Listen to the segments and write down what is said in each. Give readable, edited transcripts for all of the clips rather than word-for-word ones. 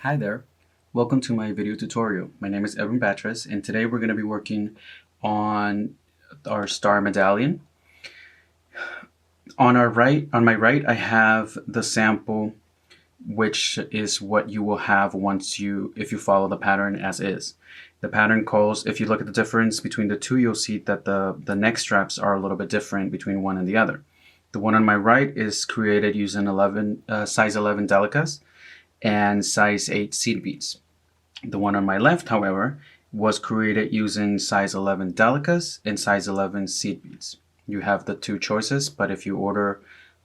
Hi there, welcome to my video tutorial. My name is Evan Batras and today we're going to be working on our star medallion. On my right I have the sample, which is what you will have if you follow the pattern as is. The pattern calls, if you look at the difference between the two, you'll see that the neck straps are a little bit different between one and the other. The one on my right is created using size 11 delicas and size 8 seed beads. The one on my left, however, was created using size 11 delicas and size 11 seed beads. You have the two choices, but if you order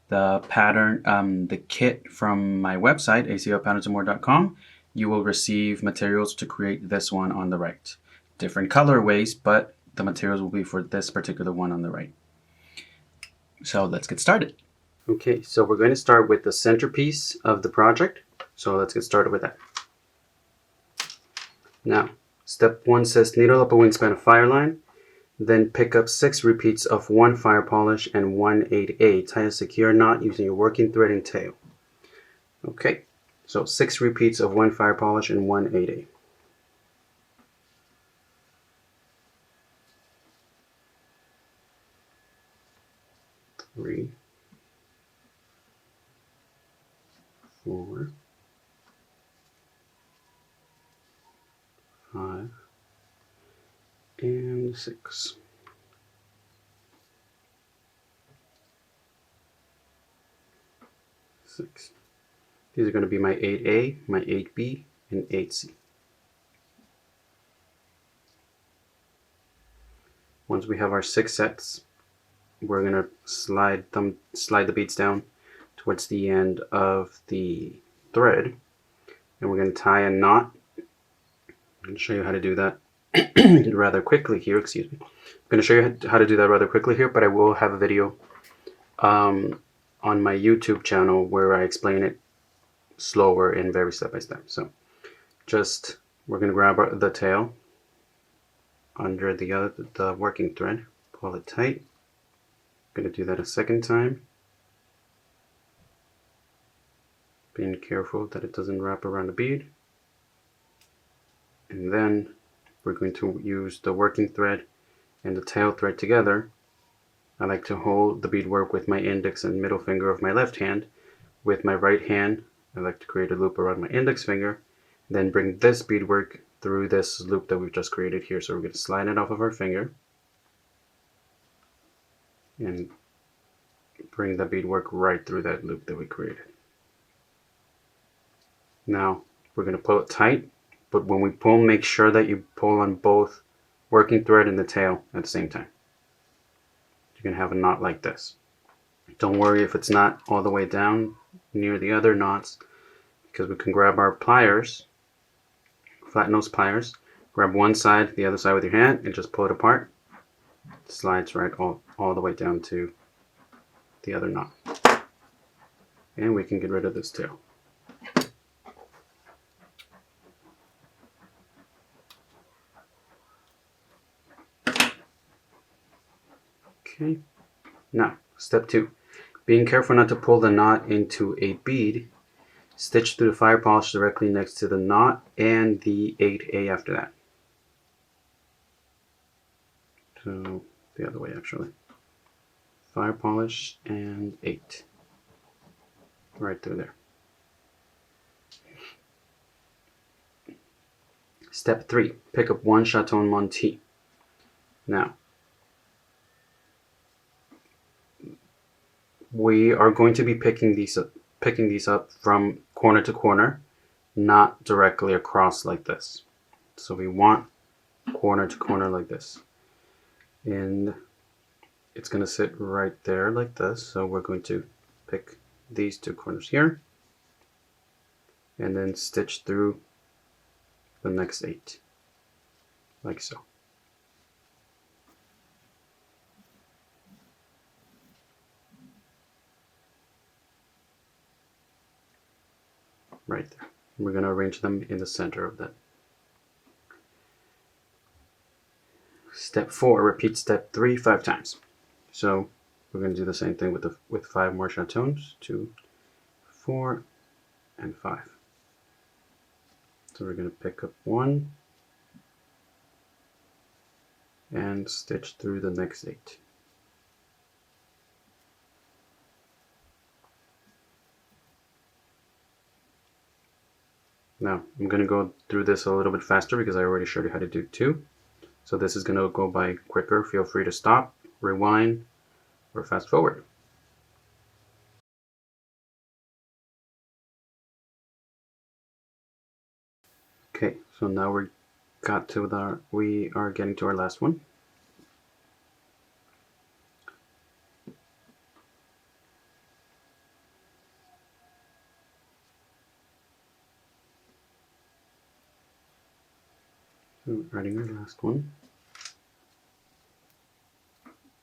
the pattern, the kit from my website, aclpatternsandmore.com, you will receive materials to create this one on the right. Different colorways, but the materials will be for this particular one on the right. So let's get started. Okay, so we're going to start with the centerpiece of the project. So let's get started with that. Now, step 1 says needle up a wingspan of fire line, then pick up 6 repeats of 1 fire polish and 1 8A. Tie a secure knot using your working thread and tail. Okay, so 6 repeats of 1 fire polish and 1 8A. Three, 4, 5, and 6. These are going to be my 8A, my 8B, and 8C. Once we have our 6 sets, we're going to slide the beads down towards the end of the thread, and we're going to tie a knot. I'm going to show you how to do that rather quickly here. Excuse me. I'm going to show you how to do that rather quickly here, but I will have a video on my YouTube channel where I explain it slower and very step by step. So we're going to grab the tail under the working thread, pull it tight. I'm going to do that a second time, being careful that it doesn't wrap around the bead. And then we're going to use the working thread and the tail thread together. I like to hold the beadwork with my index and middle finger of my left hand. With my right hand, I like to create a loop around my index finger, then bring this beadwork through this loop that we've just created here. So we're going to slide it off of our finger and bring the beadwork right through that loop that we created. Now we're going to pull it tight, but when we pull, make sure that you pull on both working thread and the tail at the same time. You're going to have a knot like this. Don't worry if it's not all the way down near the other knots, because we can grab our pliers, flat nose pliers, grab one side, the other side with your hand, and just pull it apart. It slides right all the way down to the other knot. And we can get rid of this tail. Okay, now step 2. Being careful not to pull the knot into a bead, stitch through the fire polish directly next to the knot and the 8A after that. So the other way actually. Fire polish and 8. Right through there. Step 3. Pick up 1 chaton montée. Now, we are going to be picking these up from corner to corner, not directly across like this. So we want corner to corner like this. And it's going to sit right there like this. So we're going to pick these 2 corners here and then stitch through the next 8 like so. Right there. We're going to arrange them in the center of that. Step 4, repeat step 3 5 times. So we're going to do the same thing with 5 more chatons, 2, 4, and 5. So we're going to pick up one and stitch through the next 8. Now I'm going to go through this a little bit faster because I already showed you how to do 2. So this is going to go by quicker. Feel free to stop, rewind, or fast forward. Okay, so now we are getting to our last one. So writing our last one.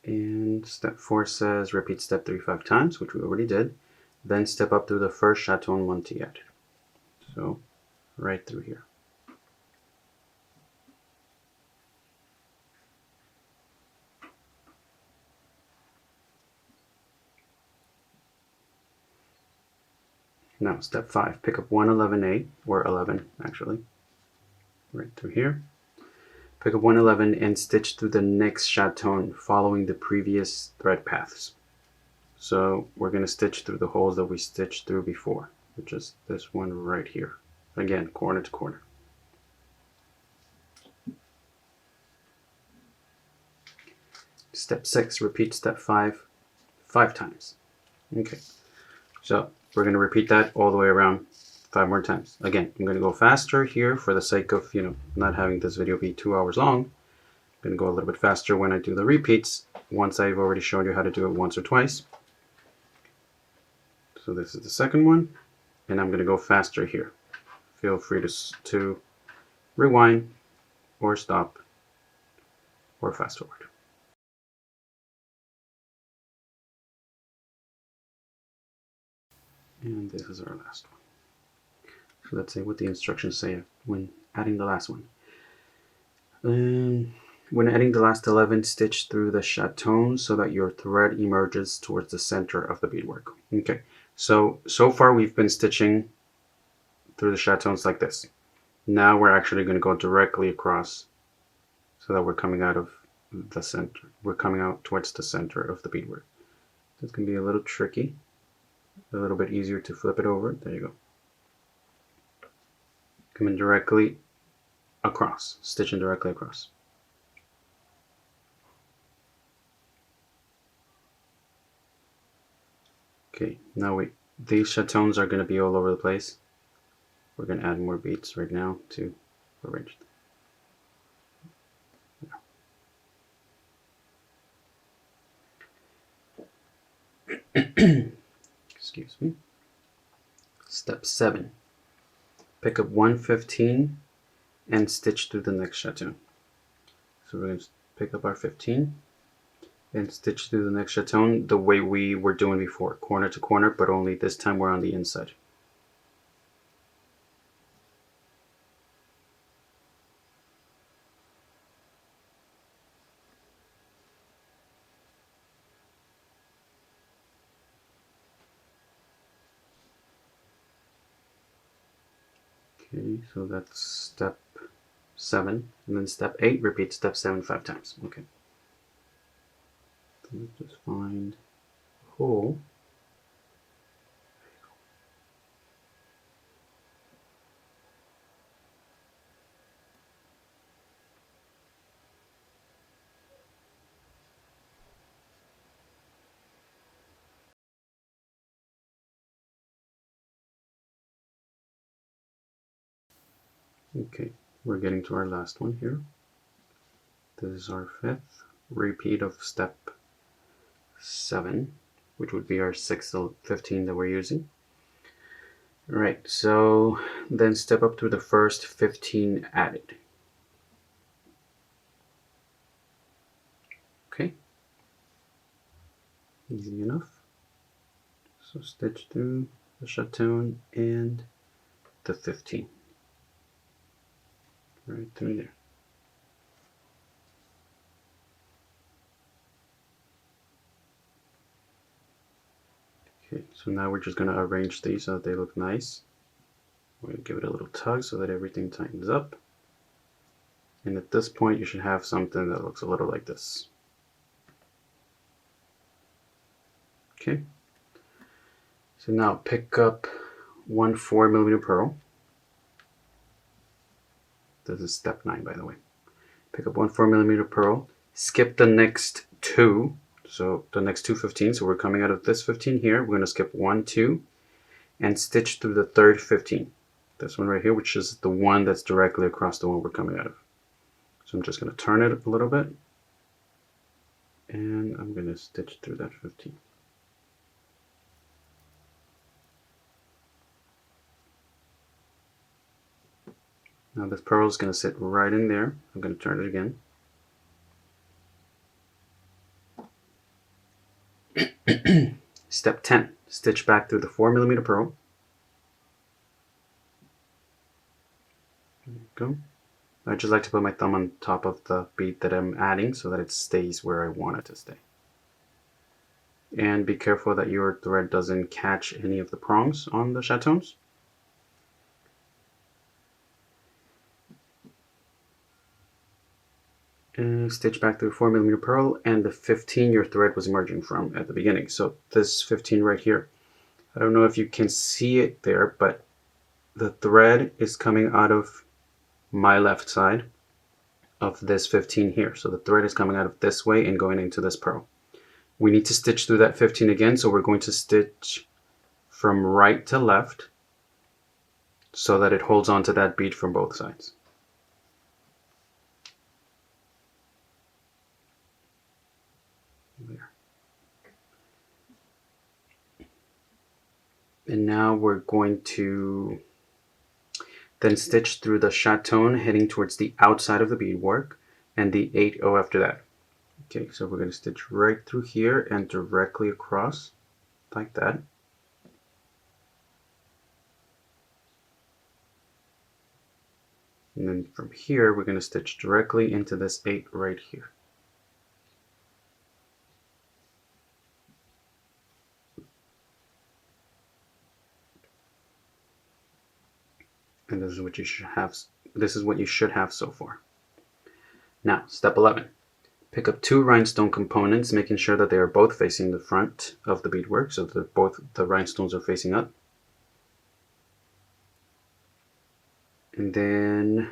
And step 4 says repeat step 3 5 times, which we already did. Then step up through the first chaton 1 T added. So right through here. Now step 5, pick up 1 11A, or 11 actually, right through here. Pick up 1 11 and stitch through the next chaton following the previous thread paths. So we're going to stitch through the holes that we stitched through before, which is this one right here. Again, corner to corner. Step 6, repeat step 5 5 times. Okay, so we're going to repeat that all the way around 5 more times. Again, I'm going to go faster here for the sake of, not having this video be 2 hours long. I'm going to go a little bit faster when I do the repeats once I've already shown you how to do it once or twice. So this is the second one, and I'm going to go faster here. Feel free to rewind or stop or fast forward. And this is our last one. So let's see what the instructions say when adding the last one. When adding the last 11, stitch through the chatons so that your thread emerges towards the center of the beadwork. Okay, so far we've been stitching through the chatons like this. Now we're actually going to go directly across so that we're coming out of the center. We're coming out towards the center of the beadwork. This can be a little tricky, a little bit easier to flip it over. There you go. Coming directly across, stitching directly across. Okay, now these chatons are going to be all over the place. We're going to add more beads right now to arrange them. Excuse me. Step 7. Pick up 115 and stitch through the next chaton. So we're going to pick up our 15 and stitch through the next chaton the way we were doing before, corner to corner, but only this time we're on the inside. Okay, so that's step 7, and then step 8, repeat step 7 5 times. Okay. So let's just find a hole. Okay, we're getting to our last one here. This is our 5th repeat of step 7, which would be our 6th 15 that we're using. Right, so then step up through the first 15 added. Okay, easy enough. So stitch through the chaton and the 15 right through there. Okay, so now we're just going to arrange these so that they look nice. We're going to give it a little tug so that everything tightens up. And at this point, you should have something that looks a little like this. Okay. So now pick up one 4mm pearl. This is step 9, by the way. Pick up one 4mm pearl. Skip the next two. So the next two 15. So we're coming out of this 15 here. We're going to skip 1, 2, and stitch through the third 15. This one right here, which is the one that's directly across the one we're coming out of. So I'm just going to turn it a little bit. And I'm going to stitch through that 15. Now this pearl is going to sit right in there. I'm going to turn it again. Step 10. Stitch back through the 4mm pearl. There you go. I just like to put my thumb on top of the bead that I'm adding so that it stays where I want it to stay. And be careful that your thread doesn't catch any of the prongs on the chatons. And stitch back through 4mm pearl and the 15 your thread was emerging from at the beginning. So this 15 right here, I don't know if you can see it there, but the thread is coming out of my left side of this 15 here. So the thread is coming out of this way and going into this pearl. We need to stitch through that 15 again, so we're going to stitch from right to left so that it holds onto that bead from both sides. There. And now we're going to then stitch through the chaton heading towards the outside of the beadwork and the 8-0 after that. Okay, so we're going to stitch right through here and directly across like that. And then from here, we're going to stitch directly into this 8 right here. And this is what you should have. This is what you should have so far. Now, step 11. Pick up 2 rhinestone components, making sure that they are both facing the front of the beadwork, so that both the rhinestones are facing up. And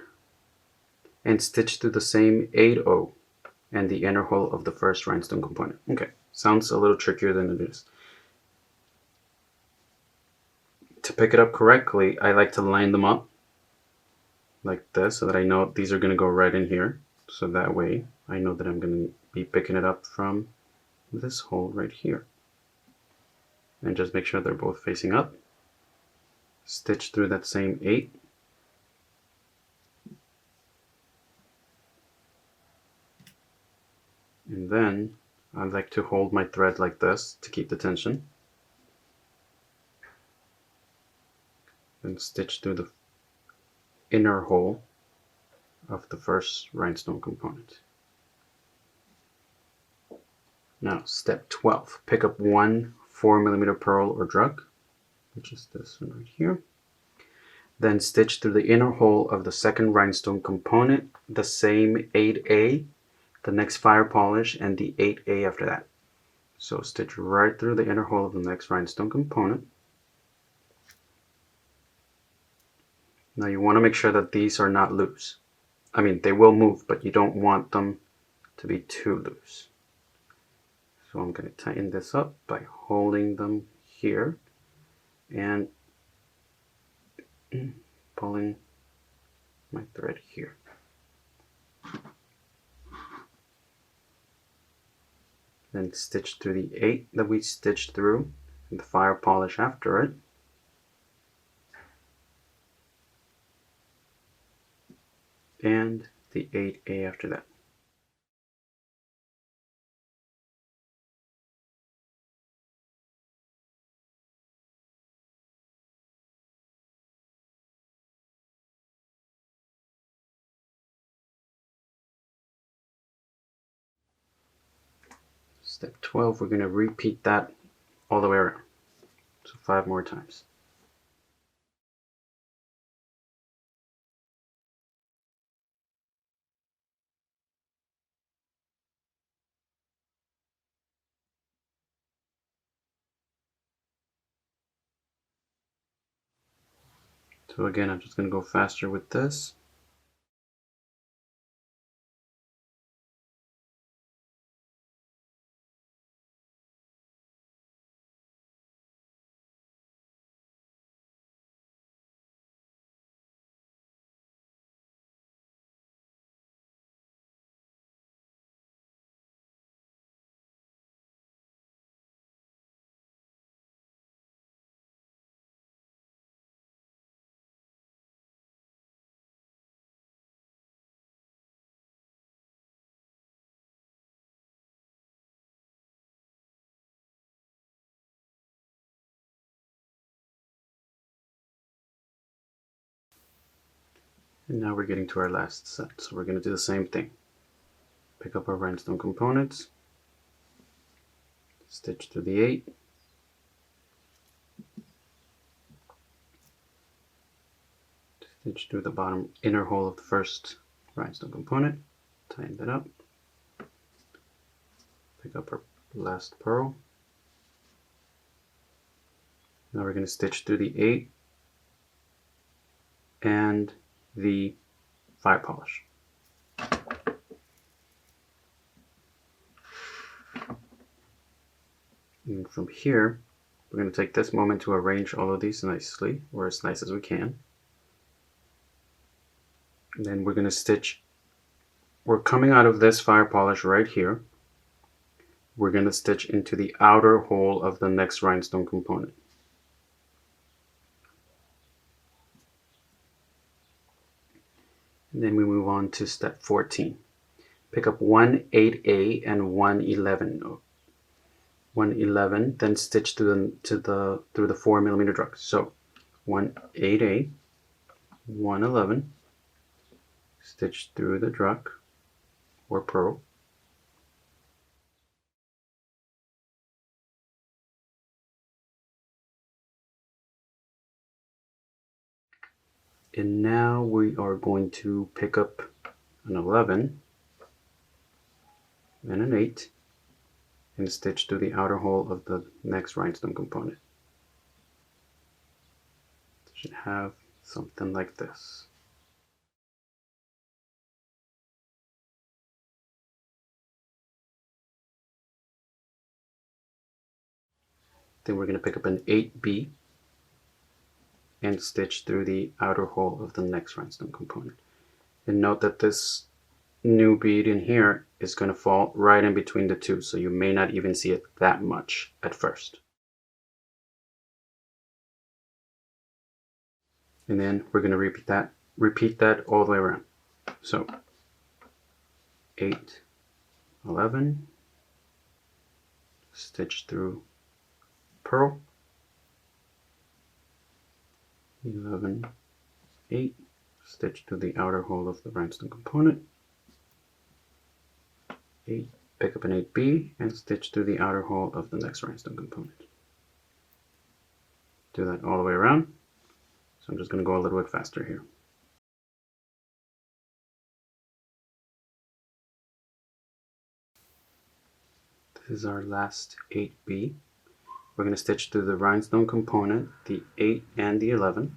stitch through the same 8-0 and the inner hole of the first rhinestone component. Okay, sounds a little trickier than it is. To pick it up correctly, I like to line them up like this so that I know these are going to go right in here. So that way I know that I'm going to be picking it up from this hole right here. And just make sure they're both facing up. Stitch through that same 8. And then I like to hold my thread like this to keep the tension. And stitch through the inner hole of the first rhinestone component. Now, step 12. Pick up one 4mm pearl or drug, which is this one right here. Then stitch through the inner hole of the second rhinestone component, the same 8A, the next fire polish, and the 8A after that. So stitch right through the inner hole of the next rhinestone component. Now you want to make sure that these are not loose. I mean, they will move, but you don't want them to be too loose. So I'm going to tighten this up by holding them here and pulling my thread here. Then stitch through the 8 that we stitched through and the fire polish after it. And the 8A after that. Step 12, we're going to repeat that all the way around. So 5 more times. So again, I'm just going to go faster with this. And now we're getting to our last set. So we're going to do the same thing. Pick up our rhinestone components, stitch through the 8, stitch through the bottom inner hole of the first rhinestone component, tighten that up, pick up our last pearl. Now we're going to stitch through the 8 and the fire polish. And from here, we're going to take this moment to arrange all of these nicely, or as nice as we can. And then we're going to stitch, we're coming out of this fire polish right here. We're going to stitch into the outer hole of the next rhinestone component. And then we move on to step 14. Pick up one 8A and one 11 note. 111, then stitch through the 4mm drug. So 1 8A, 111, stitch through the drug or purl. And now we are going to pick up an 11 and an 8 and stitch through the outer hole of the next rhinestone component. It should have something like this. Then we're going to pick up an 8B and stitch through the outer hole of the next rhinestone component. And note that this new bead in here is going to fall right in between the two, so you may not even see it that much at first. And then we're going to repeat that all the way around. So 8, 11, stitch through purl, 11, 8, stitch through the outer hole of the rhinestone component, 8, pick up an 8B and stitch through the outer hole of the next rhinestone component. Do that all the way around. So I'm just going to go a little bit faster here. This is our last 8B. We're going to stitch through the rhinestone component, the 8 and the 11.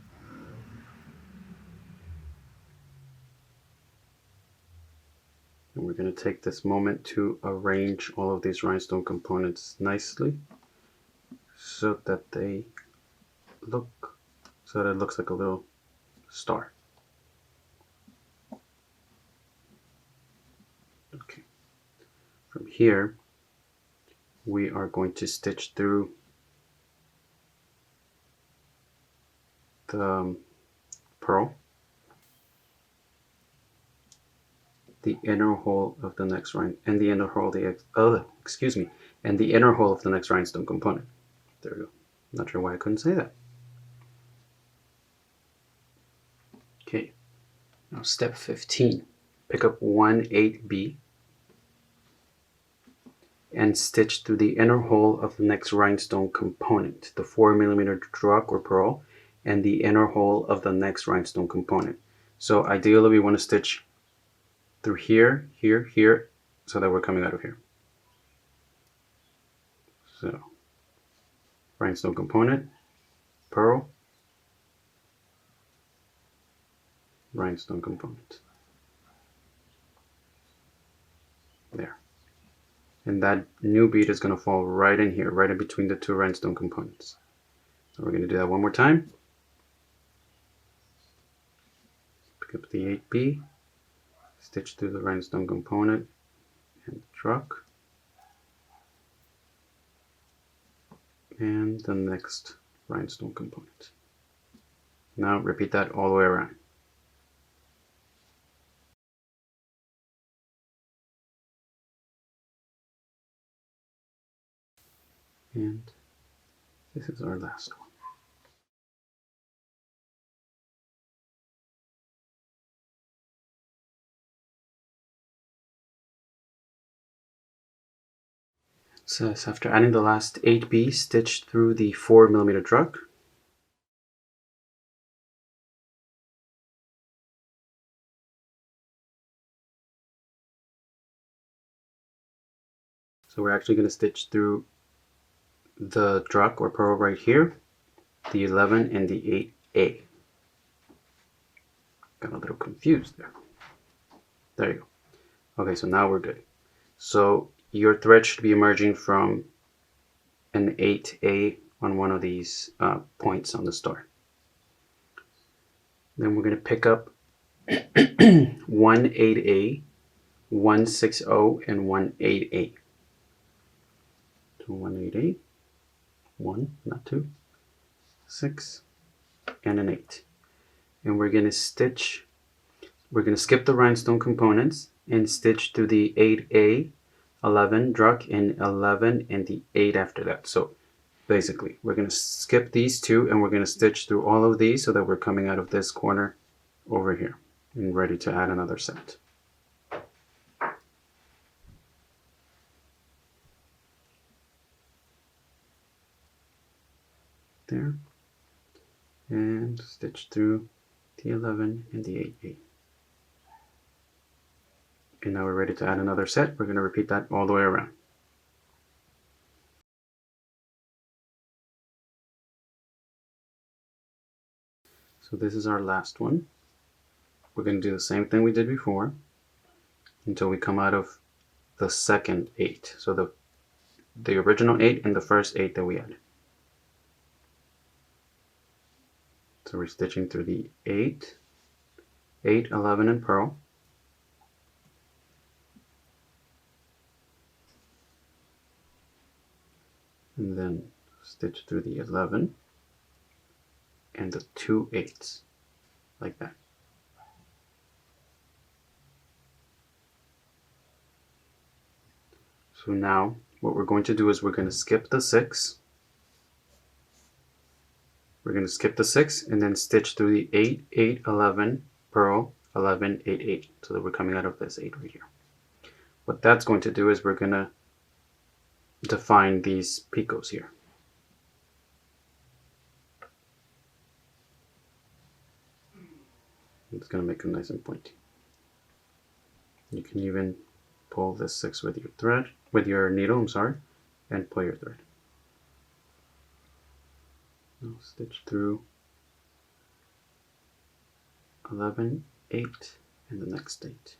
And we're going to take this moment to arrange all of these rhinestone components nicely so that it looks like a little star. Okay. From here, we are going to stitch through the pearl, the inner hole of the next and the inner hole and the inner hole of the next rhinestone component. There we go. Not sure why I couldn't say that. Okay. Now step 15. Pick up 1 8B and stitch through the inner hole of the next rhinestone component, the 4mm drug or pearl, and the inner hole of the next rhinestone component. So ideally we want to stitch through here, here, here, so that we're coming out of here. So rhinestone component, pearl, rhinestone component. There. And that new bead is going to fall right in here, right in between the two rhinestone components. So we're going to do that one more time. Pick up the 8B, stitch through the rhinestone component and the truck, and the next rhinestone component. Now repeat that all the way around. And this is our last one. It says after adding the last 8B, stitch through the 4mm truck. So we're actually going to stitch through the truck or purl right here, the 11 and the 8A. Got a little confused there. There you go. Okay, so now we're good. So your thread should be emerging from an 8A on one of these points on the star. Then we're going to pick up 1 8A, 1 6O, and 1 8A. So 1 8A, 1, not 2, 6, and an 8. And we're going to stitch, we're going to skip the rhinestone components and stitch through the 8A, 11 druck, and 11 and the 8 after that. So basically we're going to skip these two and we're going to stitch through all of these so that we're coming out of this corner over here and ready to add another set. There, and stitch through the 11 and the 8A. And now we're ready to add another set. We're going to repeat that all the way around. So this is our last one. We're going to do the same thing we did before until we come out of the second 8. So the original 8 and the first 8 that we added. So we're stitching through the 8, 8, 11, and purl. And then stitch through the 11 and the 2 8s, like that. So now what we're going to do is we're going to skip the 6. We're going to skip the 6 and then stitch through the 8, 8, 11, purl, 11, 8, 8, so that we're coming out of this 8 right here. What that's going to do is we're going to define these picots here. It's going to make them nice and pointy. You can even pull this 6 with your thread, with your needle, and pull your thread. Now stitch through 11, 8, and the next 8.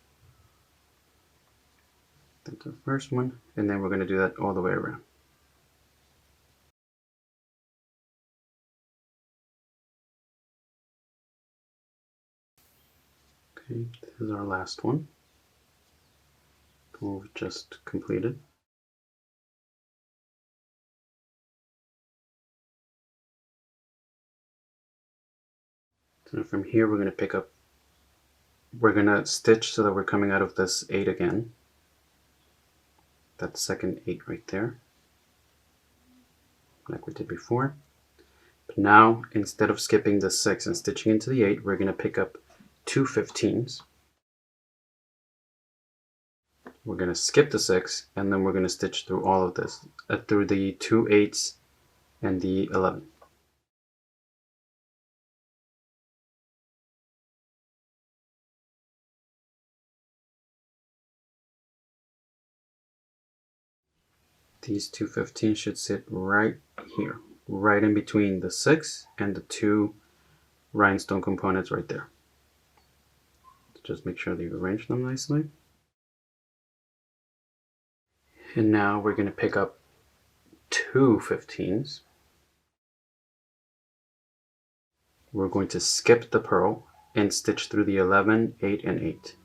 That's the first one, and then we're going to do that all the way around. Okay, this is our last one. We've just completed. So from here we're going to pick up, we're going to stitch so that we're coming out of this 8 again. That second 8 right there, like we did before. But now instead of skipping the 6 and stitching into the 8, we're going to pick up 2 15s. We're going to skip the 6 and then we're going to stitch through all of this, through the 2 8s and the 11. These 2 15s should sit right here, right in between the 6 and the 2 rhinestone components right there. Just make sure that you arrange them nicely. And now we're going to pick up 2 15s. We're going to skip the purl and stitch through the 11, 8, and 8.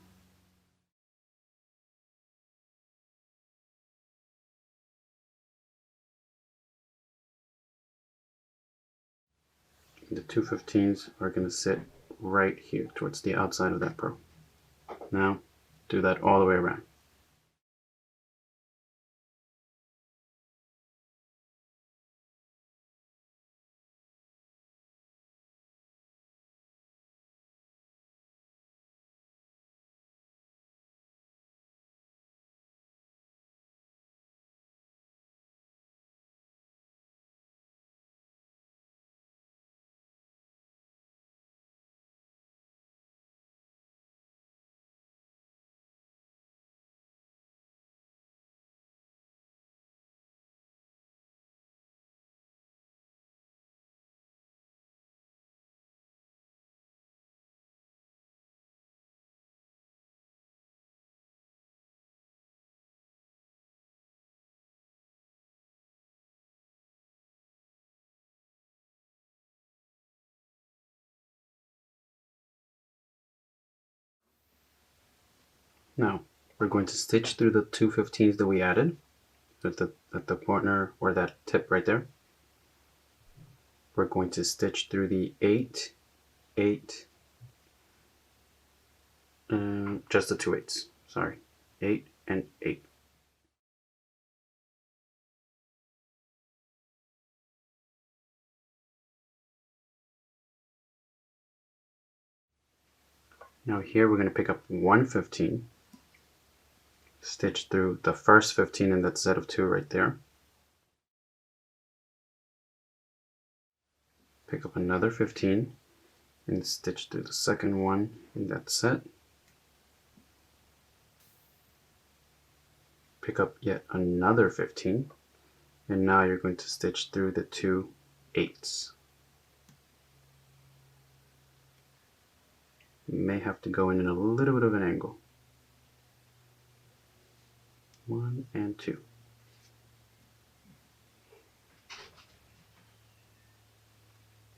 The 2 15s are going to sit right here towards the outside of that purl. Now do that all the way around. Now we're going to stitch through the 2 15s that we added at the corner or that tip right there. We're going to stitch through the 8, 8, just the 2 8s, sorry, 8 and 8. Now here we're going to pick up 1 15, stitch through the first 15 in that set of 2 right there. Pick up another 15 and stitch through the second one in that set. Pick up yet another 15, and now you're going to stitch through the 2 8s. You may have to go in a little bit of an angle. 1 and 2.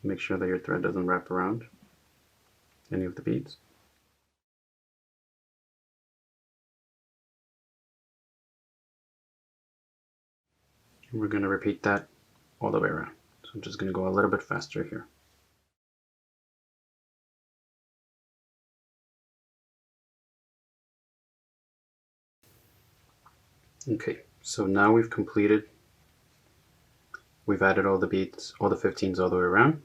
Make sure that your thread doesn't wrap around any of the beads. And we're going to repeat that all the way around. So I'm just going to go a little bit faster here. Okay, so now we've added all the beads, all the 15s all the way around.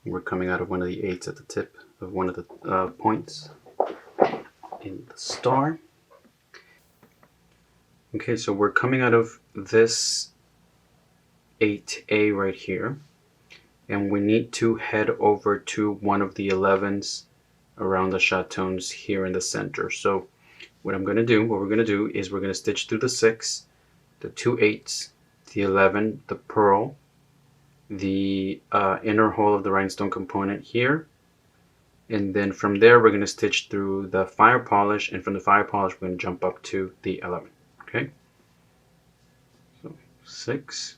We're coming out of one of the 8s at the tip of one of the points in the star. Okay, so we're coming out of this 8A right here, and we need to head over to one of the 11s around the chatons here in the center. So what we're going to do is we're going to stitch through the 6, the 2 8s, the 11, the purl, the inner hole of the rhinestone component here, and then from there we're going to stitch through the fire polish, and from the fire polish we're going to jump up to the 11. Okay, so 6,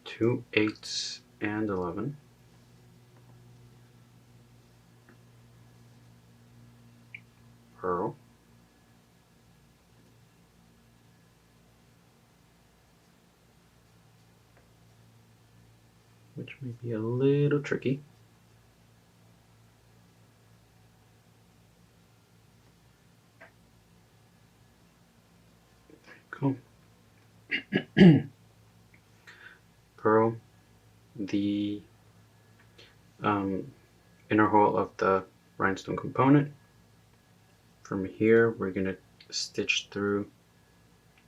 2 8s, and 11. Purl, which may be a little tricky. Cool. Purl, the inner hole of the rhinestone component. From here we're going to stitch through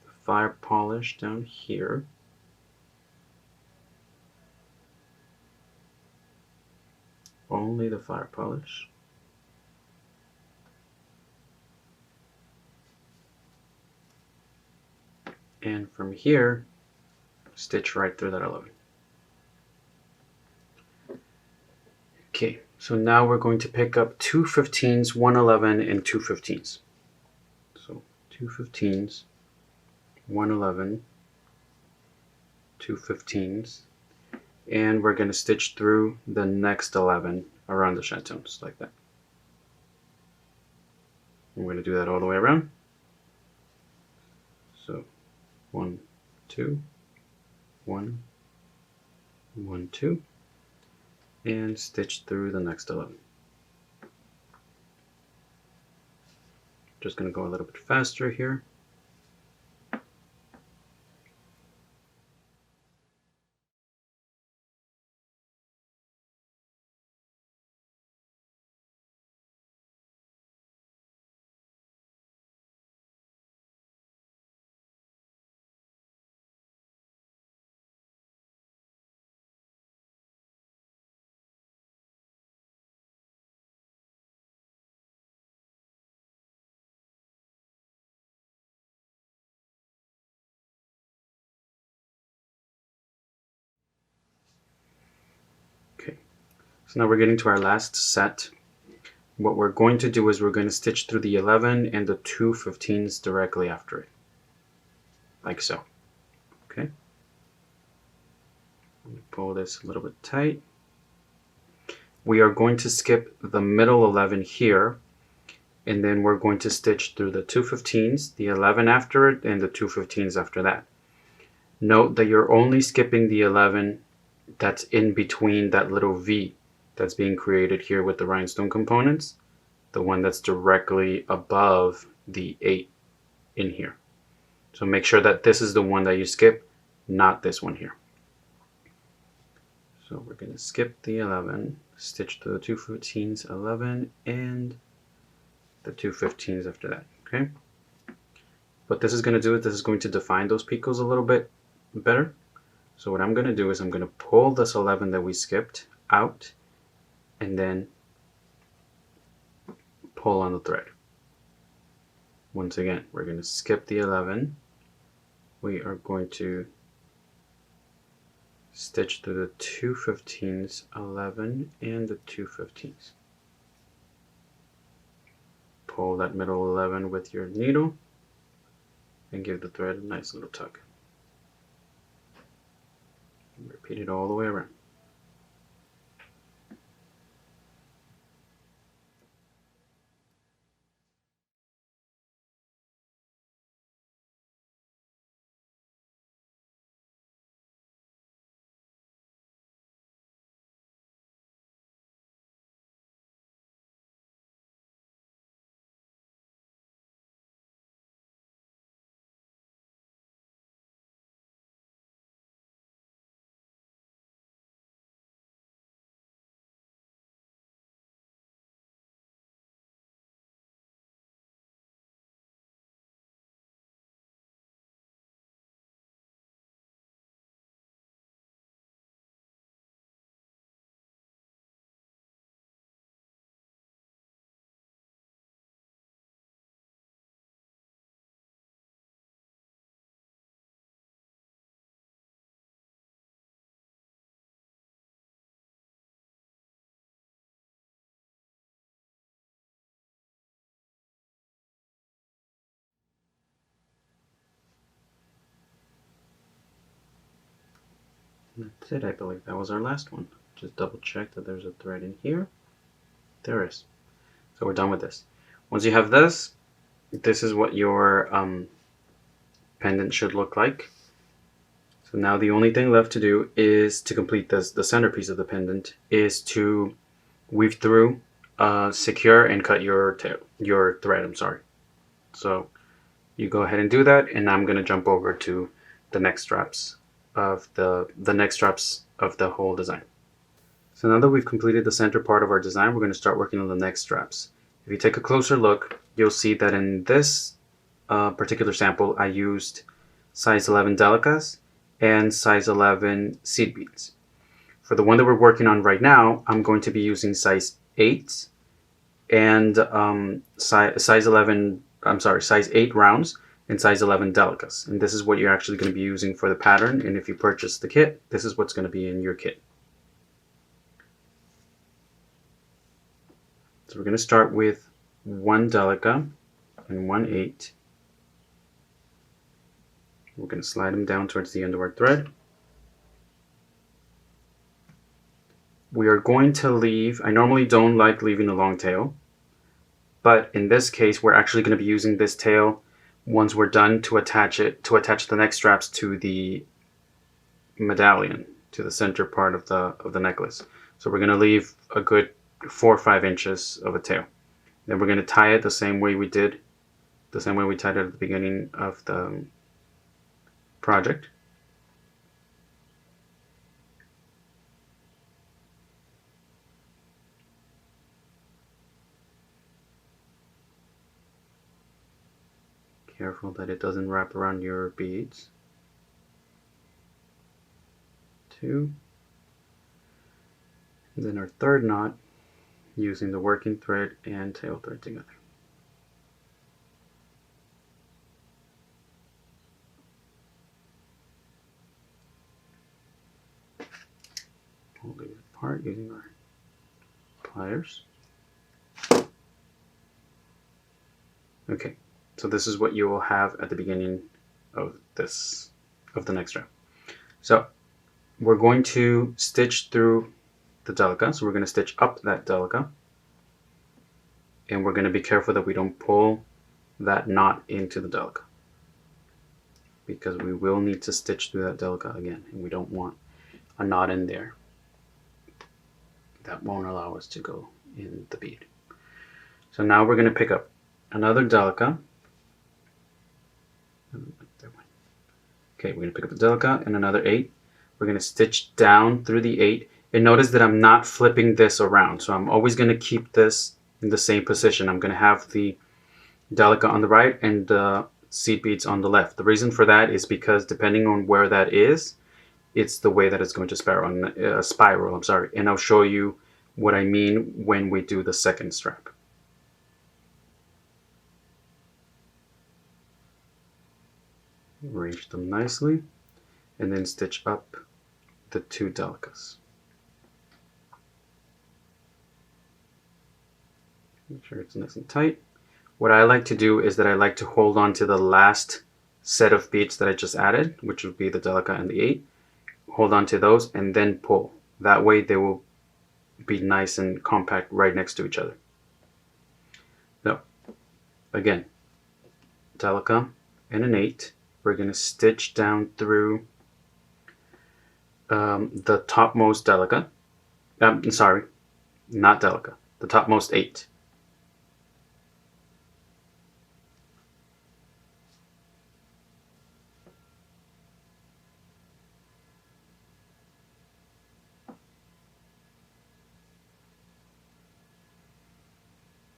the fire polish down here. Only the fire polish. And from here, stitch right through that 11. Okay, So now we're going to pick up 2 15s, 1 11, and 2 15s. So 2 15s, 1 11, 2 15s, and we're going to stitch through the next 11 around the chatons like that. And we're going to do that all the way around. So 1, 2, 1, 1, 2, and stitch through the next 11. Just going to go a little bit faster here. Okay, so now we're getting to our last set. What we're going to do is we're going to stitch through the 11 and the 2 15s directly after it, like so. Okay, pull this a little bit tight. We are going to skip the middle 11 here, and then we're going to stitch through the 2 15s, the 11 after it, and the 2 15s after that. Note that you're only skipping the 11 that's in between that little V that's being created here with the rhinestone components, the one that's directly above the 8 in here. So make sure that this is the one that you skip, not this one here. So we're going to skip the 11, stitch to the 2 15s, 11, and the 2 15s after that. Okay. What this is going to do is this is going to define those picots a little bit better. So what I'm going to do is I'm going to pull this 11 that we skipped out and then pull on the thread. Once again, we're going to skip the 11. We are going to stitch through the 2 15s, 11, and the 2 15s. Pull that middle 11 with your needle and give the thread a nice little tug. And repeat it all the way around. That's it. I believe that was our last one. Just double check that there's a thread in here. There is. So we're done with this. Once you have this is what your pendant should look like. So now the only thing left to do is to complete this. The centerpiece of the pendant is to weave through, secure, and cut your thread. I'm sorry. So you go ahead and do that, and I'm going to jump over to the next straps of the whole design. So now that we've completed the center part of our design, we're going to start working on the next straps. If you take a closer look, you'll see that in this particular sample, I used size 11 delicas and size 11 seed beads. For the one that we're working on right now, I'm going to be using size 8 and size 8 rounds and size 11 delicas. And this is what you're actually going to be using for the pattern. And if you purchase the kit, this is what's going to be in your kit. So we're going to start with 1 delica and 1 8. We're going to slide them down towards the end of our thread. We are going to leave, I normally don't like leaving a long tail, but in this case we're actually going to be using this tail once we're done to attach the neck straps to the medallion, to the center part of the necklace. So we're going to leave a good 4 or 5 inches of a tail. Then we're going to tie it the same way we tied it at the beginning of the project. Careful that it doesn't wrap around your beads. 2. And then our third knot using the working thread and tail thread together. Holding it apart using our pliers. Okay, so this is what you will have at the beginning of the neck strap. So we're going to stitch through the delica. So we're going to stitch up that delica, and we're going to be careful that we don't pull that knot into the delica, because we will need to stitch through that delica again, and we don't want a knot in there. That won't allow us to go in the bead. So now we're going to pick up another delica. Okay, we're going to pick up the delica and another 8. We're going to stitch down through the 8, and notice that I'm not flipping this around. So I'm always going to keep this in the same position. I'm going to have the delica on the right and the seed beads on the left. The reason for that is because depending on where that is, it's the way that it's going to spiral. I'm sorry, and I'll show you what I mean when we do the second strap. Arrange them nicely, and then stitch up the 2 delicas. Make sure it's nice and tight. What I like to do is that I like to hold on to the last set of beads that I just added, which would be the delica and the 8. Hold on to those and then pull. That way they will be nice and compact right next to each other. So again, delica and an 8. We're going to stitch down through the topmost delica. Sorry, not delica. The topmost 8.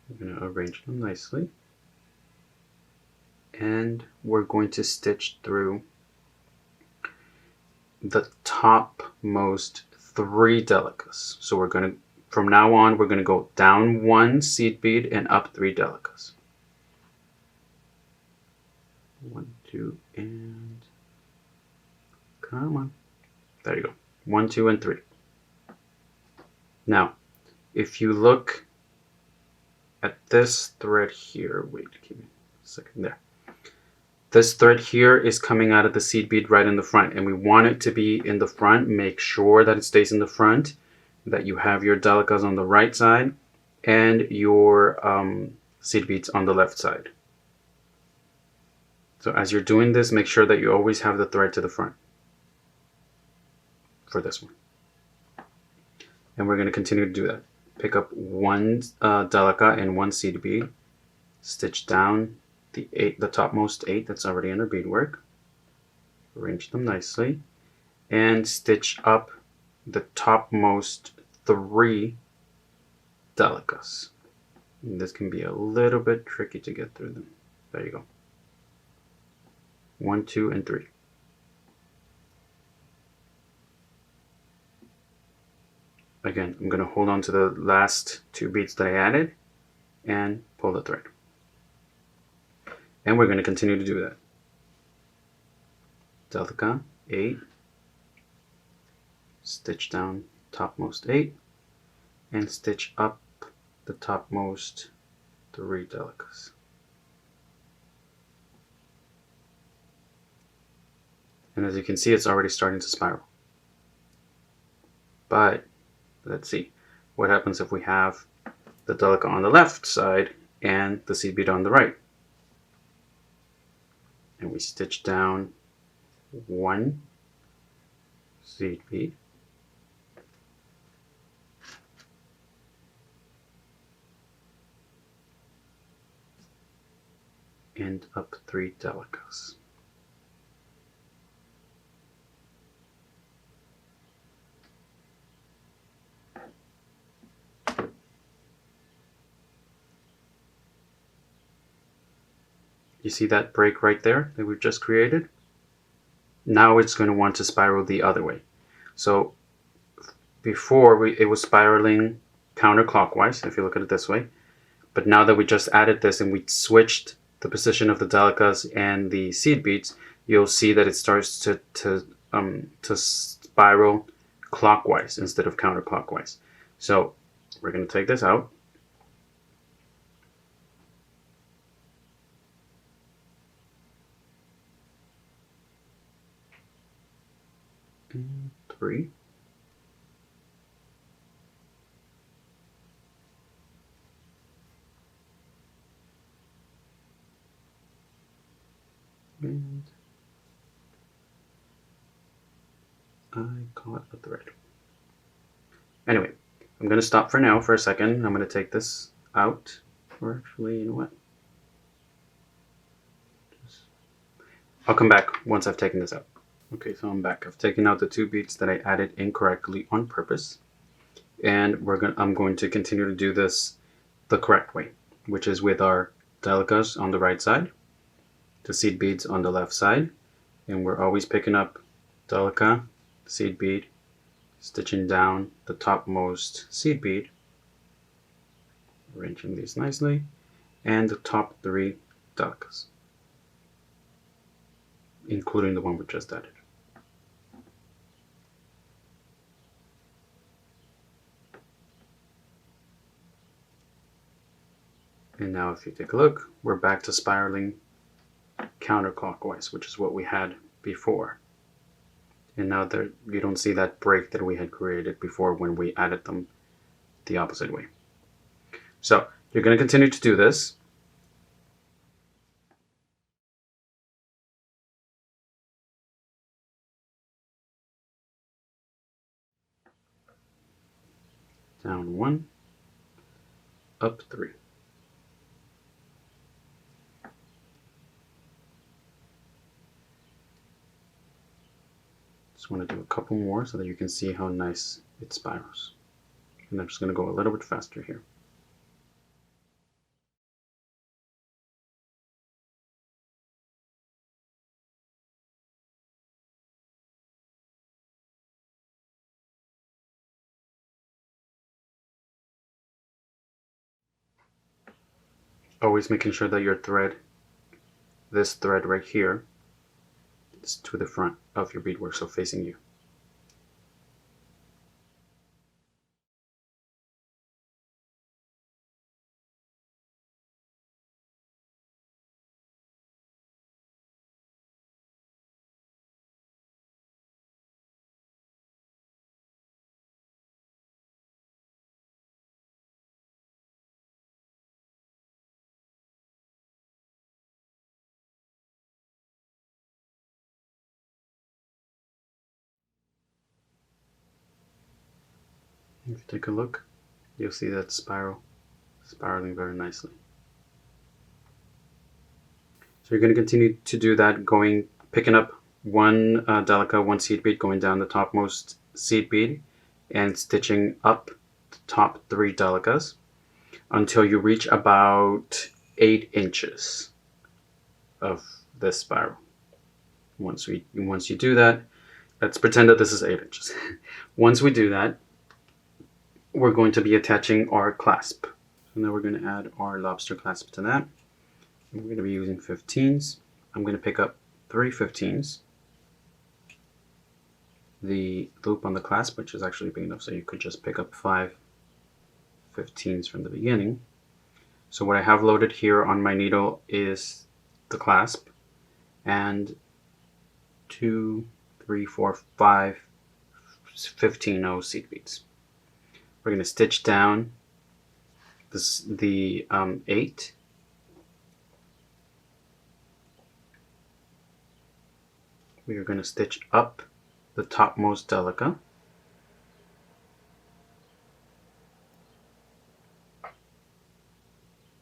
I'm going to arrange them nicely, and we're going to stitch through the topmost 3 delicas. So we're going to, from now on, we're going to go down 1 seed bead and up 3 delicas. 1, 2, and come on. There you go. 1, 2, and 3. Now, if you look at this thread here, wait, give me a second there. This thread here is coming out of the seed bead right in the front, and we want it to be in the front. Make sure that it stays in the front, that you have your delicas on the right side and your seed beads on the left side. So as you're doing this, make sure that you always have the thread to the front for this one. And we're going to continue to do that. Pick up 1 delica and 1 seed bead, stitch down the topmost 8 that's already under beadwork, arrange them nicely, and stitch up the topmost 3 delicas. And this can be a little bit tricky to get through them. There you go. 1, 2, and 3. Again, I'm going to hold on to the last 2 beads that I added and pull the thread. And we're going to continue to do that. Delica, 8, stitch down topmost 8, and stitch up the topmost 3 delicas. And as you can see, it's already starting to spiral. But let's see what happens if we have the delica on the left side and the seed bead on the right. And we stitch down 1 seed bead, and up 3 delicas. You see that break right there that we've just created? Now it's going to want to spiral the other way. So before it was spiraling counterclockwise, if you look at it this way. But now that we just added this and we switched the position of the delicas and the seed beads, you'll see that it starts to spiral clockwise instead of counterclockwise. So we're going to take this out. And 3. And I caught a thread. Anyway, I'm going to stop for now for a second. I'm going to take this out. Or actually, you know what? I'll come back once I've taken this out. Okay, so I'm back. I've taken out the 2 beads that I added incorrectly on purpose. And I'm going to continue to do this the correct way, which is with our delicas on the right side, the seed beads on the left side, and we're always picking up delica, seed bead, stitching down the topmost seed bead, arranging these nicely, and the top 3 delicas, including the one we just added. And now if you take a look, we're back to spiraling counterclockwise, which is what we had before. And now there, you don't see that break that we had created before when we added them the opposite way. So you're going to continue to do this. Down 1, up 3. Just want to do a couple more so that you can see how nice it spirals. And I'm just going to go a little bit faster here. Always making sure that your thread, this thread right here, is to the front of your beadwork, so facing you. If you take a look, you'll see that spiraling very nicely. So you're going to continue to do that, picking up 1 delica, 1 seed bead, going down the topmost seed bead, and stitching up the top 3 delicas until you reach about 8 inches of this spiral. Once you do that, let's pretend that this is 8 inches. Once we do that, we're going to be attaching our clasp. So now we're going to add our lobster clasp to that. We're going to be using 15s. I'm going to pick up 3 15s. The loop on the clasp, which is actually big enough so you could just pick up 5 15s from the beginning. So what I have loaded here on my needle is the clasp and 2, 3, 4, 5, 15 seed beads. We're going to stitch down the 8. We are going to stitch up the topmost delica.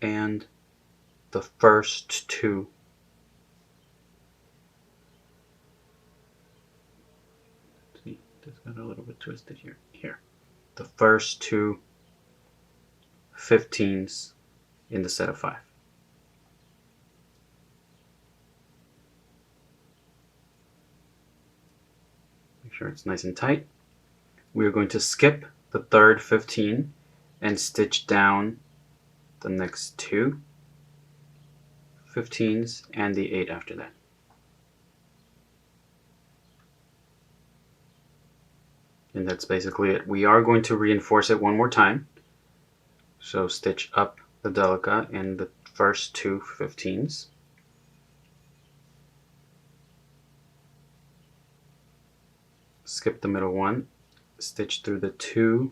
And the first 2. See, this got a little bit twisted here. The first 2 15s in the set of 5. Make sure it's nice and tight. We are going to skip the third 15 and stitch down the next 2 15s and the 8 after that. And that's basically it. We are going to reinforce it one more time. So stitch up the delica in the first 2 15s. Skip the middle one, stitch through the 2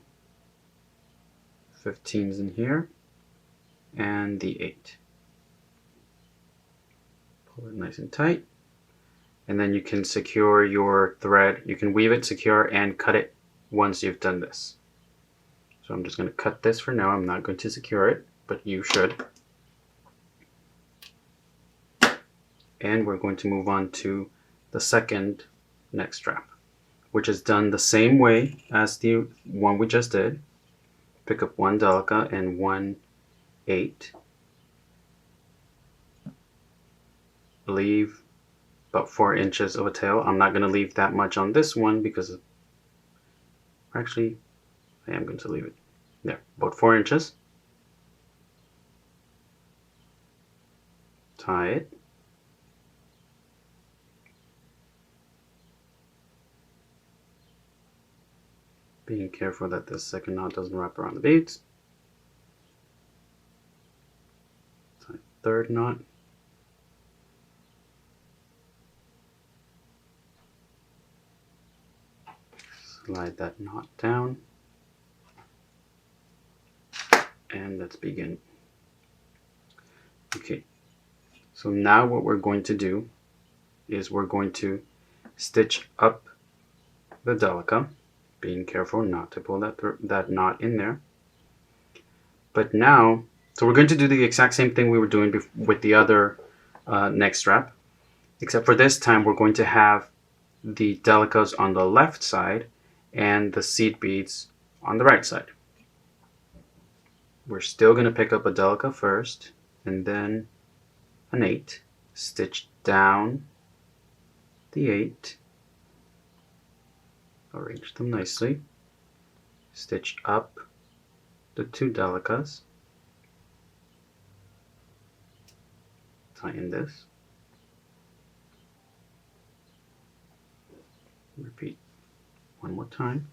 15s in here and the 8. Pull it nice and tight. And then you can secure your thread. You can weave it secure and cut it once you've done this. So I'm just going to cut this for now. I'm not going to secure it, but you should. And we're going to move on to the second neck strap, which is done the same way as the one we just did. Pick up 1 delica and 1 8. Leave about 4 inches of a tail. I'm not going to leave that much on this one because actually I am going to leave it there, about 4 inches. Tie it. Being careful that this second knot doesn't wrap around the beads. Tie third knot. Slide that knot down. And let's begin. Okay, so now what we're going to do is we're going to stitch up the delica, being careful not to pull that knot in there. But now, so we're going to do the exact same thing we were doing with the other neck strap, except for this time we're going to have the delicas on the left side and the seed beads on the right side. We're still going to pick up a delica first and then an 8, stitch down the 8, arrange them nicely, stitch up the 2 delicas, tie in this, repeat one more time,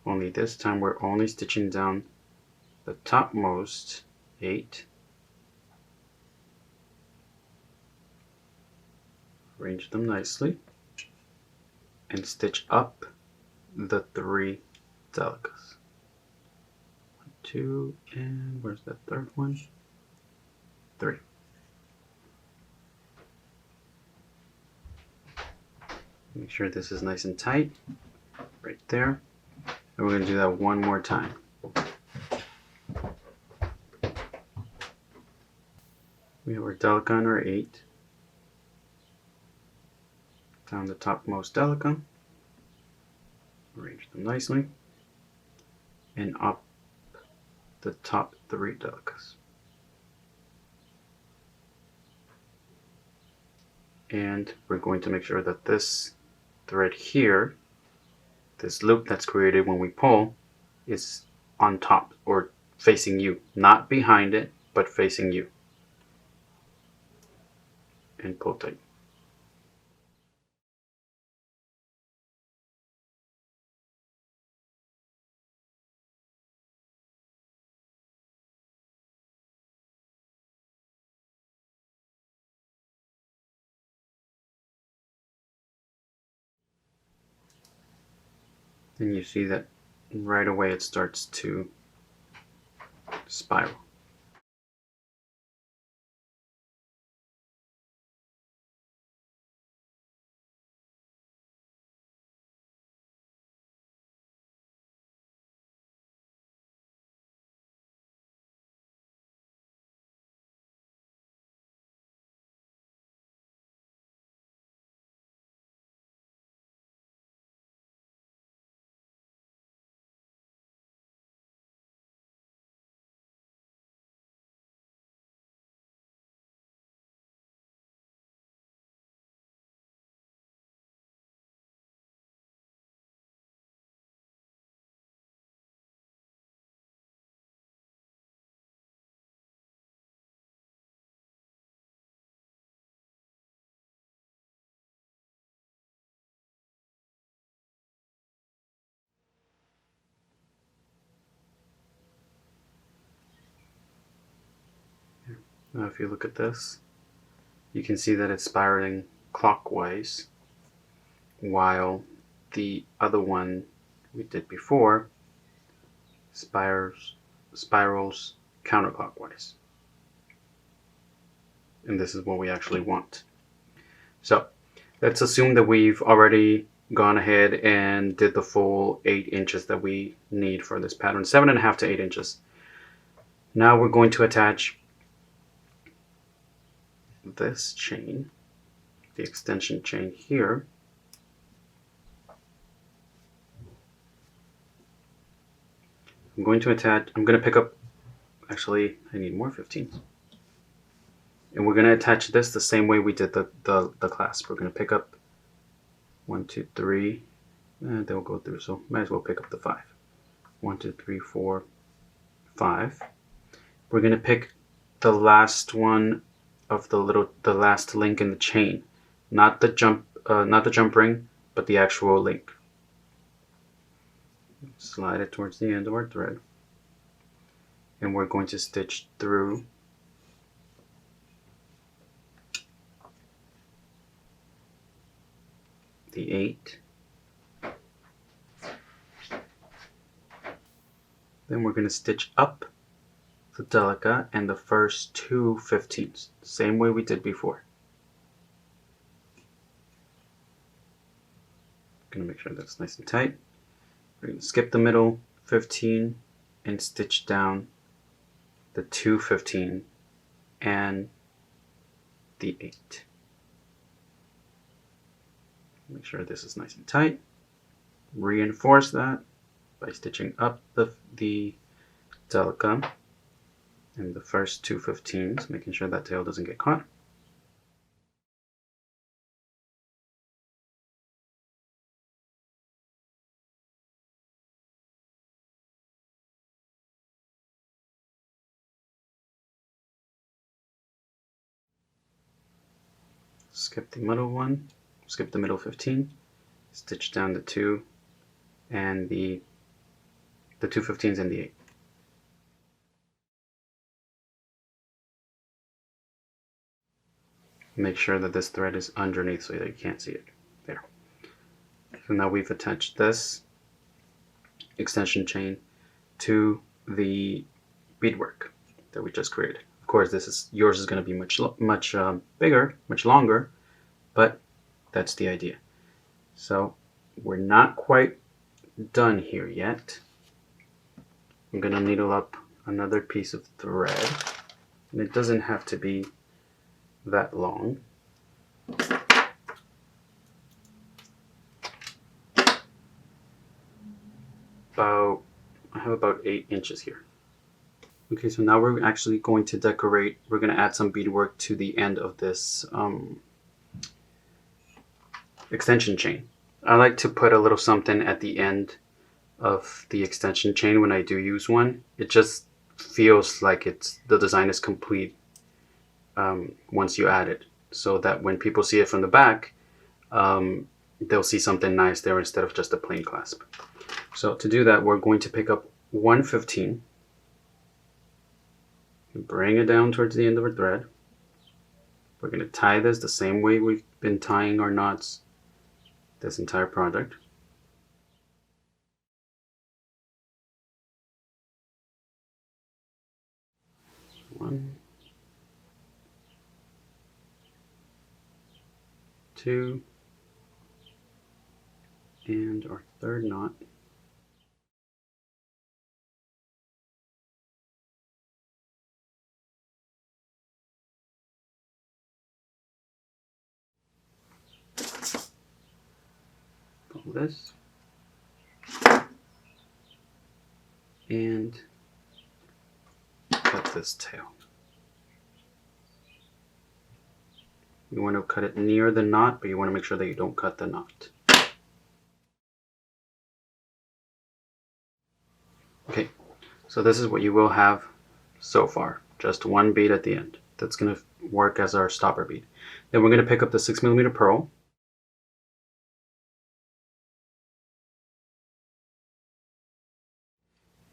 only this time we're only stitching down the topmost 8, arrange them nicely, and stitch up the 3 delicas. 1, 2, and where's that third one? 3. Make sure this is nice and tight, right there. And we're going to do that one more time. We have our delica on our 8. Down the topmost delica. Arrange them nicely. And up the top 3 delicas. And we're going to make sure that this thread here, this loop that's created when we pull, is on top or facing you, not behind it, but facing you. And pull tight. And you see that right away it starts to spiral. Now if you look at this, you can see that it's spiraling clockwise, while the other one we did before spirals counterclockwise. And this is what we actually want. So let's assume that we've already gone ahead and did the full 8 inches that we need for this pattern, 7.5 to 8 inches. Now we're going to attach this chain, the extension chain here, I'm going to pick up, actually I need more 15s. And we're going to attach this the same way we did the clasp. We're going to pick up 1, 2, 3, and they'll go through, so might as well pick up the 5. 1, 2, 3, 4, 5. We're going to pick the last one of the last link in the chain, not the jump ring, but the actual link. Slide it towards the end of our thread, and we're going to stitch through the 8. Then we're going to stitch up the delica and the first 2 15s, same way we did before. Going to make sure that's nice and tight. We're going to skip the middle 15 and stitch down the 2 15 and the 8. Make sure this is nice and tight. Reinforce that by stitching up the delica and the first 2 15s, making sure that tail doesn't get caught. Skip the middle one, skip the middle 15, stitch down the 2 and the 2 15s and the 8. Make sure that this thread is underneath so that you can't see it. There. So now we've attached this extension chain to the beadwork that we just created. Of course, yours is going to be much bigger, much longer, but that's the idea. So we're not quite done here yet. I'm going to needle up another piece of thread, and it doesn't have to be that long. I have about 8 inches here. Okay, so now we're actually going to decorate. We're going to add some beadwork to the end of this extension chain. I like to put a little something at the end of the extension chain when I do use one. It just feels like the design is complete once you add it, so that when people see it from the back, they'll see something nice there instead of just a plain clasp. So to do that, we're going to pick up 1 15, bring it down towards the end of our thread. We're going to tie this the same way we've been tying our knots this entire project. 1, 2, and our third knot. Pull this and cut this tail. You want to cut it near the knot, but you want to make sure that you don't cut the knot. Okay, so this is what you will have so far. Just one bead at the end. That's going to work as our stopper bead. Then we're going to pick up the 6mm pearl.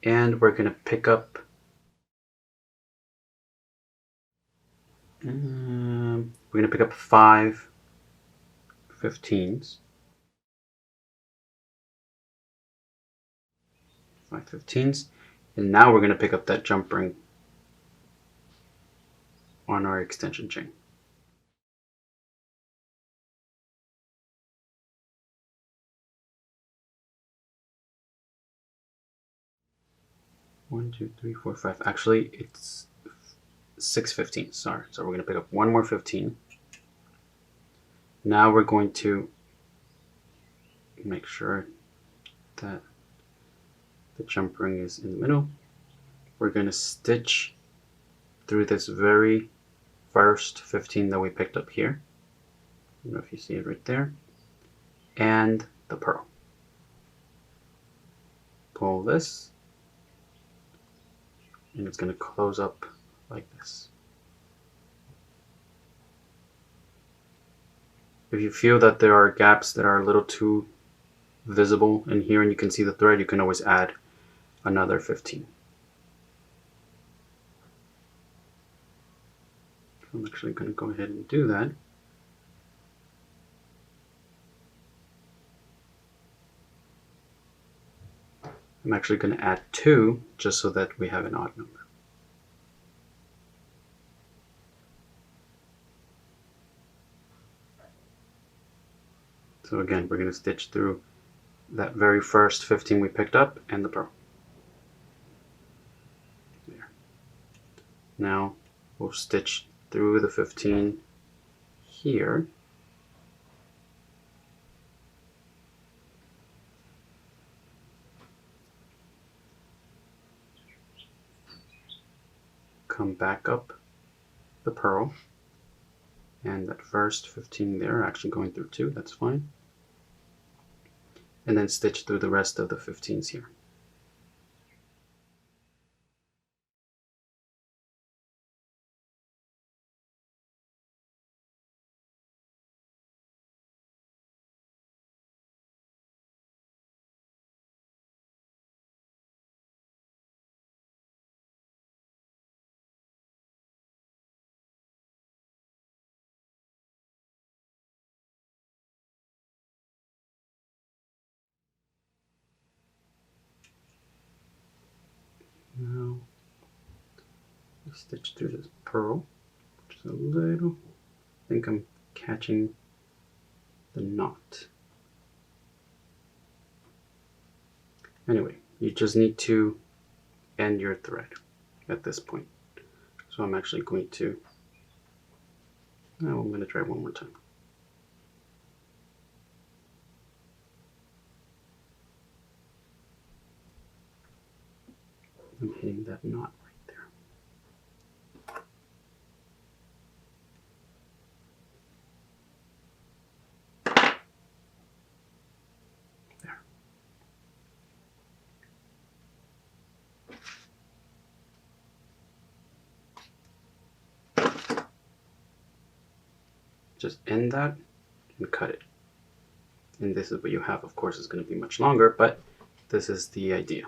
And we're going to pick up we're going to pick up 5 15s. 5 15s. And now we're going to pick up that jump ring on our extension chain. One, 2, 3, 4, 5. Actually, it's 6 15s. Sorry. So we're going to pick up one more 15. Now we're going to make sure that the jump ring is in the middle. We're going to stitch through this very first 15 that we picked up here. I don't know if you see it right there. And the pearl. Pull this. And it's going to close up like this. If you feel that there are gaps that are a little too visible in here and you can see the thread, you can always add another 15. I'm actually going to go ahead and do that. I'm actually going to add 2 just so that we have an odd number. So again, we're going to stitch through that very first 15 we picked up and the pearl. There. Now we'll stitch through the 15 here. Come back up the pearl, and that first 15 there, actually going through 2, that's fine. And then stitch through the rest of the 15s here. Now stitch through this pearl, just a little. I think I'm catching the knot. Anyway, you just need to end your thread at this point. So I'm actually going to, I'm going to try one more time. I'm hitting that knot right there. There. Just end that and cut it. And this is what you have. Of course, it's going to be much longer, but this is the idea.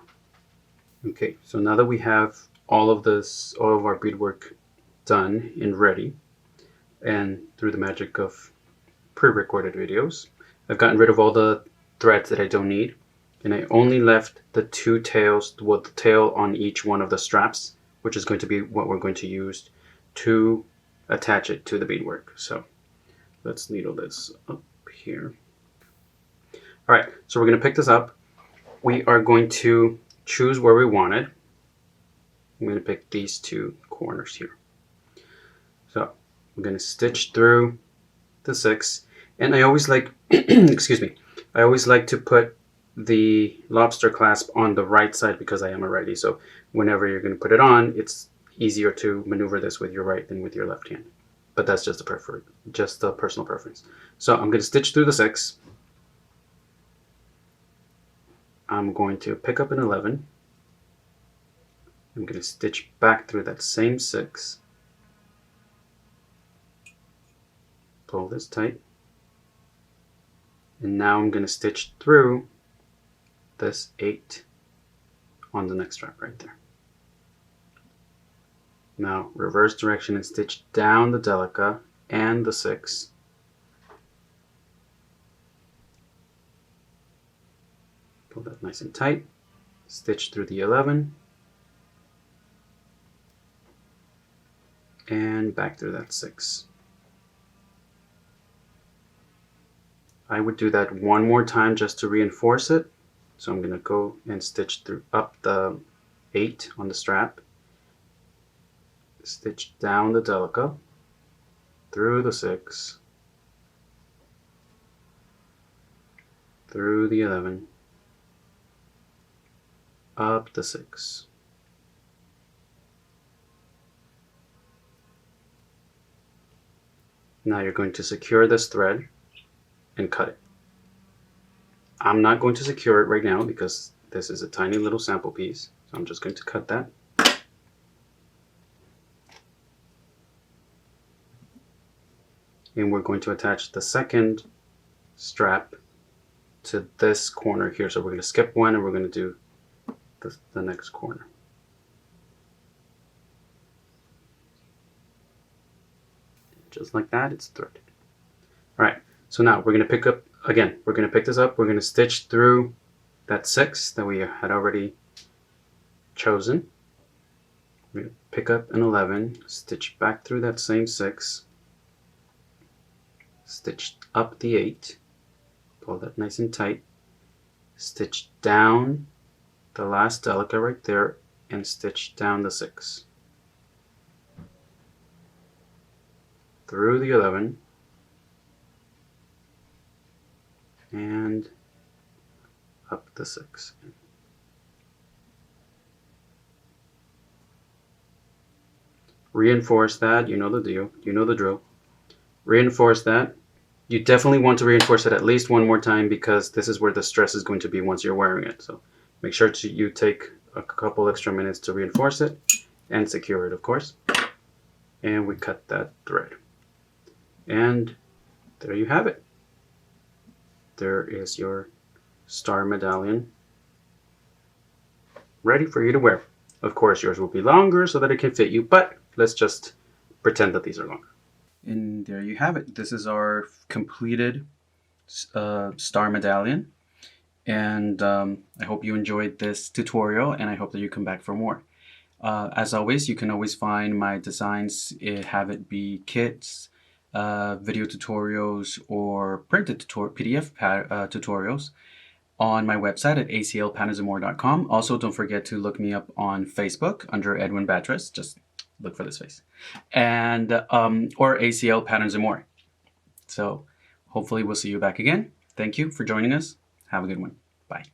Okay, so now that we have all of our beadwork done and ready, and through the magic of pre-recorded videos, I've gotten rid of all the threads that I don't need, and I only left the 2 tails, the tail on each one of the straps which is going to be what we're going to use to attach it to the beadwork. So let's needle this up here. All right, so we're going to pick this up. We are going to choose where we want it. I'm going to pick these two corners here. So I'm going to stitch through the 6, and I always like, excuse me, I always like to put the lobster clasp on the right side because I am a righty. So whenever you're going to put it on, it's easier to maneuver this with your right than with your left hand. But that's just a personal preference. So I'm going to stitch through the 6. I'm going to pick up an 11. I'm going to stitch back through that same 6. Pull this tight. And now I'm going to stitch through this 8 on the next strap right there. Now reverse direction and stitch down the delica and the 6. Pull that nice and tight. Stitch through the 11 and back through that 6. I would do that one more time just to reinforce it. So I'm going to go and stitch through up the 8 on the strap, stitch down the delica, through the 6, through the 11, up the 6. Now you're going to secure this thread and cut it. I'm not going to secure it right now because this is a tiny little sample piece, so I'm just going to cut that. And we're going to attach the second strap to this corner here. So we're going to skip one and we're going to do the next corner. Just like that, it's threaded. All right, so now we're going to pick up, again, we're going to pick this up, we're going to stitch through that 6 that we had already chosen. We're going to pick up an 11, stitch back through that same 6, stitch up the 8, pull that nice and tight, stitch down the last delica right there, and stitch down the 6. Through the 11, and up the 6. Reinforce that, you know the deal, you know the drill. Reinforce that. You definitely want to reinforce it at least one more time because this is where the stress is going to be once you're wearing it. So make sure you take a couple extra minutes to reinforce it and secure it, of course. And we cut that thread. And there you have it. There is your star medallion ready for you to wear. Of course, yours will be longer so that it can fit you, but let's just pretend that these are longer. And there you have it. This is our completed star medallion. And I hope you enjoyed this tutorial, and I hope that you come back for more. As always, you can always find my designs, have it be kits, video tutorials, or printed PDF tutorials on my website at aclpatternsandmore.com. Also, don't forget to look me up on Facebook under Edwin Batres. Just look for this face. And or ACL Patterns and More. So hopefully we'll see you back again. Thank you for joining us. Have a good one. Bye.